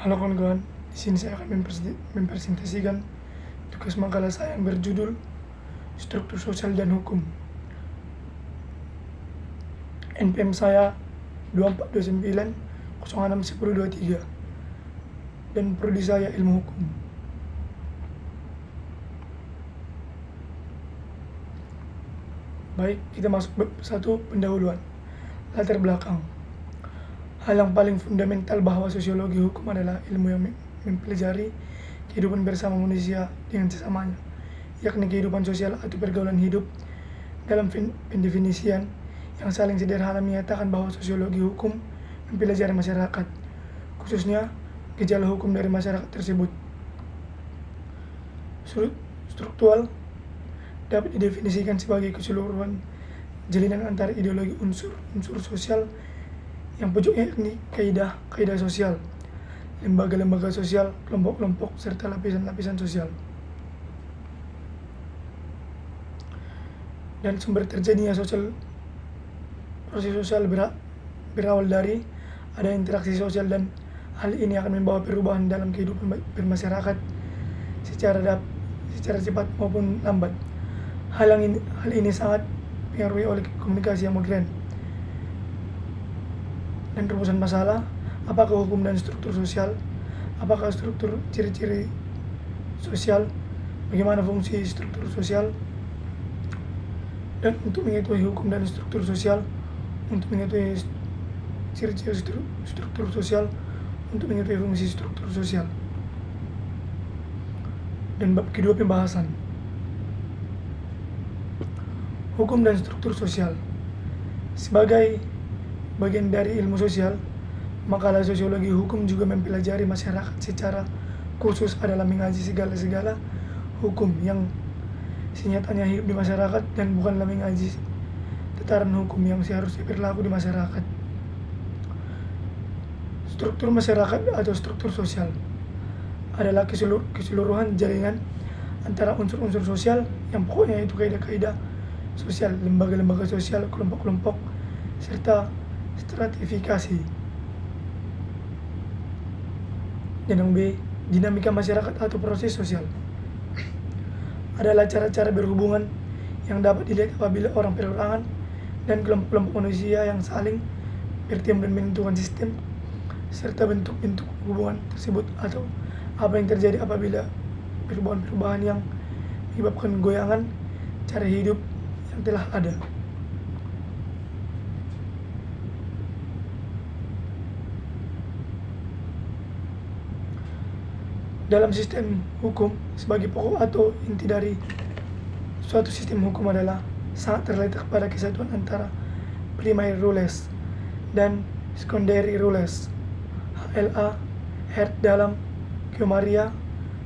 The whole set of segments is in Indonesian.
Halo kawan-kawan, di sini saya akan mempresentasikan tugas makalah saya yang berjudul Struktur Sosial dan Hukum. NPM saya 2429 06 1023 dan prodi saya Ilmu Hukum. Baik, kita masuk bab 1, pendahuluan. Latar belakang. Hal yang paling fundamental bahwa sosiologi hukum adalah ilmu yang mempelajari kehidupan bersama manusia dengan sesamanya, yakni kehidupan sosial atau pergaulan hidup. Dalam pendefinisian yang saling sederhana menyatakan bahwa sosiologi hukum mempelajari masyarakat, khususnya gejala hukum dari masyarakat tersebut. Struktural dapat didefinisikan sebagai keseluruhan jalinan antara ideologi unsur sosial yang pojoknya yakni kaidah sosial, lembaga-lembaga sosial, kelompok-kelompok, serta lapisan-lapisan sosial. Dan sumber terjadinya proses sosial berawal dari ada interaksi sosial, dan hal ini akan membawa perubahan dalam kehidupan bermasyarakat secara cepat maupun lambat. Hal ini sangat dipengaruhi oleh komunikasi yang modern dan rumusan masalah. Apakah hukum dan struktur sosial? Apakah struktur ciri-ciri sosial? Bagaimana fungsi struktur sosial? Dan untuk mengetahui hukum dan struktur sosial, untuk mengetahui ciri-ciri struktur sosial, untuk mengetahui fungsi struktur sosial. Dan bab kedua, pembahasan hukum dan struktur sosial. Sebagai bagian dari ilmu sosial, makalah sosiologi hukum juga mempelajari masyarakat secara khusus adalah mengaji segala hukum yang senyatanya hidup di masyarakat dan bukanlah mengaji tataran hukum yang seharusnya berlaku di masyarakat. Struktur masyarakat atau struktur sosial adalah keseluruhan jaringan antara unsur-unsur sosial yang pokoknya itu kaidah-kaidah sosial, lembaga-lembaga sosial, kelompok-kelompok, serta stratifikasi. Dan yang B, dinamika masyarakat atau proses sosial adalah cara-cara berhubungan yang dapat dilihat apabila orang perorangan dan kelompok-kelompok manusia yang saling bertemu dan menentukan sistem serta bentuk-bentuk hubungan tersebut, atau apa yang terjadi apabila perubahan-perubahan yang menyebabkan goyangan cara hidup yang telah ada. Dalam sistem hukum, sebagai pokok atau inti dari suatu sistem hukum adalah sangat terletak pada kesatuan antara primary rules dan secondary rules. HLA Hert dalam Geomaria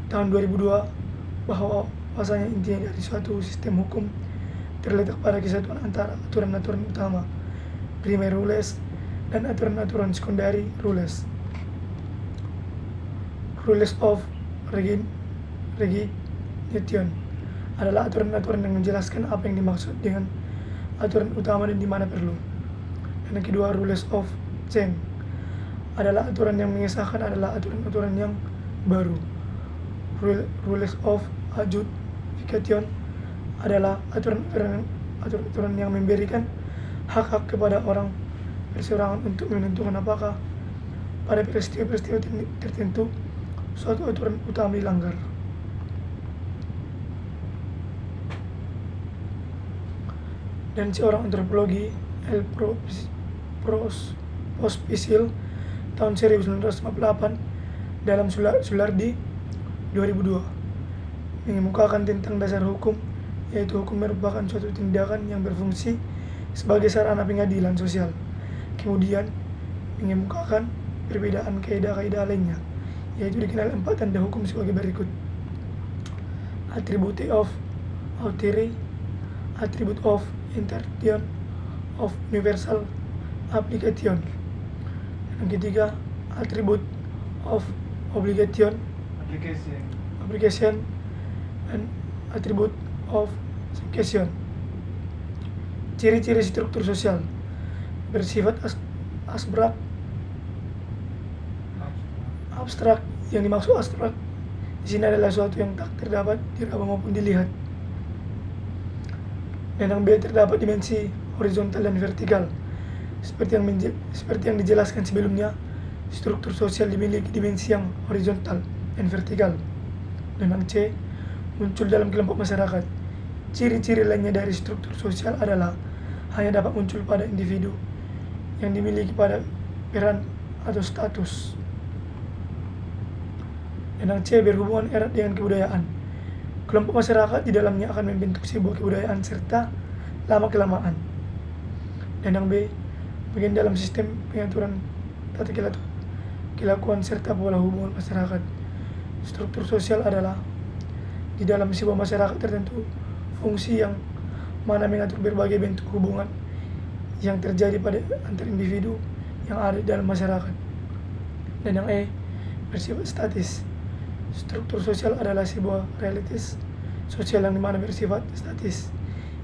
tahun 2002 bahwasanya intinya dari suatu sistem hukum terletak pada kesatuan antara aturan-aturan utama primary rules dan aturan-aturan secondary rules. Rules of Regigation adalah aturan-aturan yang menjelaskan apa yang dimaksud dengan aturan utama dan di mana perlu. Dan yang kedua, rules of change adalah aturan yang mengesahkan adalah aturan-aturan yang baru. Rules of adjudication adalah aturan-aturan yang memberikan hak-hak kepada orang perseorangan untuk menentukan apakah pada peristiwa-peristiwa tertentu suatu aturan utama dilanggar. Dan seorang antropologi, L. Pospisil tahun 1958 dalam Sulardi 2002 mengemukakan tentang dasar hukum, yaitu hukum merupakan suatu tindakan yang berfungsi sebagai sarana pengadilan sosial. Kemudian mengemukakan perbedaan kaidah-kaidah lainnya, yaitu dikenal 4 tanda hukum sebagai berikut: attribute of authority, attribute of intention, of universal application. Yang ketiga, attribute of obligation, application, dan attribute of succession. Ciri-ciri struktur sosial bersifat abstrak Abstrak, yang dimaksud abstrak di sini adalah suatu yang tak terdapat diraba maupun dilihat. Dan yang B, terdapat dimensi horizontal dan vertikal. Seperti yang dijelaskan sebelumnya, struktur sosial dimiliki dimensi yang horizontal dan vertikal. Dan yang C, muncul dalam kelompok masyarakat. Ciri-ciri lainnya dari struktur sosial adalah hanya dapat muncul pada individu yang dimiliki pada peran atau status. Dan yang C, berhubungan erat dengan kebudayaan. Kelompok masyarakat di dalamnya akan membentuk sebuah kebudayaan serta lama-kelamaan. Dan yang B, bagian dalam sistem pengaturan tata kelakuan serta pola hubungan masyarakat. Struktur sosial adalah di dalam sebuah masyarakat tertentu fungsi yang mana mengatur berbagai bentuk hubungan yang terjadi pada antar individu yang ada di dalam masyarakat. Dan yang E, bersifat statis. Struktur sosial adalah sebuah realitas sosial yang dimana bersifat statis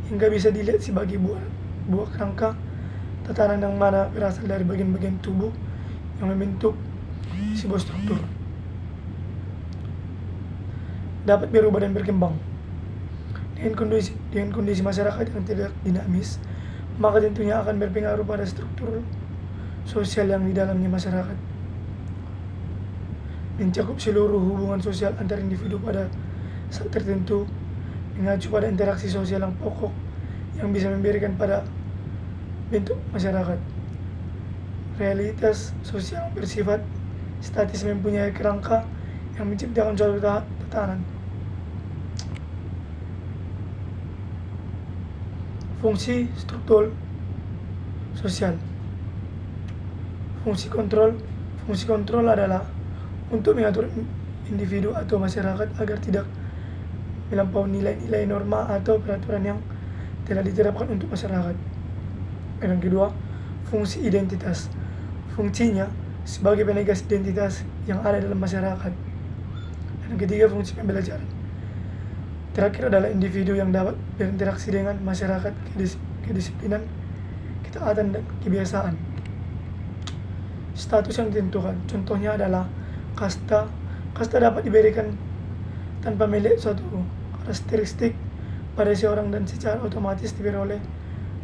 hingga bisa dilihat sebagai buah kerangka tatanan yang mana berasal dari bagian-bagian tubuh yang membentuk sebuah struktur. Dapat berubah dan berkembang. Dengan kondisi masyarakat yang tidak dinamis, maka tentunya akan berpengaruh pada struktur sosial yang di dalamnya masyarakat. Mencakup seluruh hubungan sosial antar individu pada saat tertentu, mengacu pada interaksi sosial yang pokok yang bisa memberikan pada bentuk masyarakat. Realitas sosial bersifat statis mempunyai kerangka yang menciptakan suatu tatanan. Fungsi struktur sosial. Fungsi kontrol adalah untuk mengatur individu atau masyarakat agar tidak melampaui nilai-nilai norma atau peraturan yang telah diterapkan untuk masyarakat. Dan yang kedua, fungsi identitas. Fungsinya sebagai penegas identitas yang ada dalam masyarakat. Dan yang ketiga, fungsi pembelajaran. Terakhir adalah individu yang dapat berinteraksi dengan masyarakat, kedisiplinan, ketaatan, dan kebiasaan. Status yang ditentukan, contohnya adalah kasta. Kasta dapat diberikan tanpa melihat suatu karakteristik pada seorang dan secara otomatis diperoleh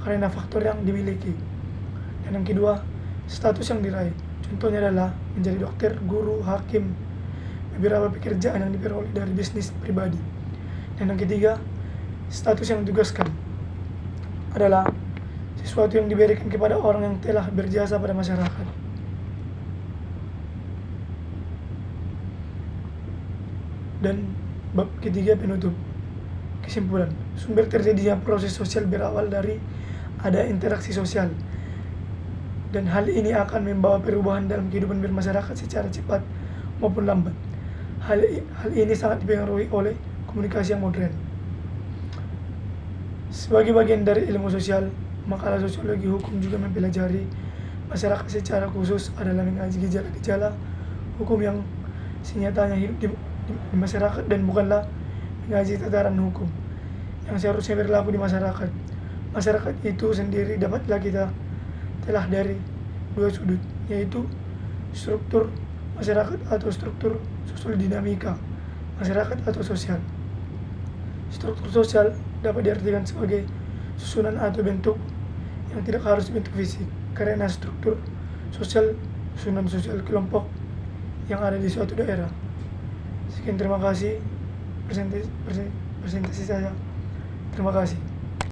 karena faktor yang dimiliki. Dan yang kedua, status yang diraih, contohnya adalah menjadi dokter, guru, hakim, beberapa pekerjaan yang diperoleh dari bisnis pribadi. Dan yang ketiga, status yang ditugaskan adalah sesuatu yang diberikan kepada orang yang telah berjasa pada masyarakat. Dan bab ketiga, penutup. Kesimpulan, sumber terjadinya proses sosial berawal dari ada interaksi sosial. Dan hal ini akan membawa perubahan dalam kehidupan bermasyarakat secara cepat maupun lambat. Hal ini sangat dipengaruhi oleh komunikasi yang modern. Sebagai bagian dari ilmu sosial, makalah sosiologi hukum juga mempelajari masyarakat secara khusus adalah mengaji gejala-gejala hukum yang senyatanya hidup di masyarakat dan bukanlah mengaji tataran hukum yang seharusnya berlaku di masyarakat. Masyarakat itu sendiri dapatlah kita telah dari dua sudut, yaitu struktur masyarakat atau struktur sosial dinamika masyarakat atau sosial. Struktur sosial dapat diartikan sebagai susunan atau bentuk yang tidak harus bentuk fisik, karena struktur sosial susunan sosial kelompok yang ada di suatu daerah. Sekian, terima kasih presentasi saya. Terima kasih.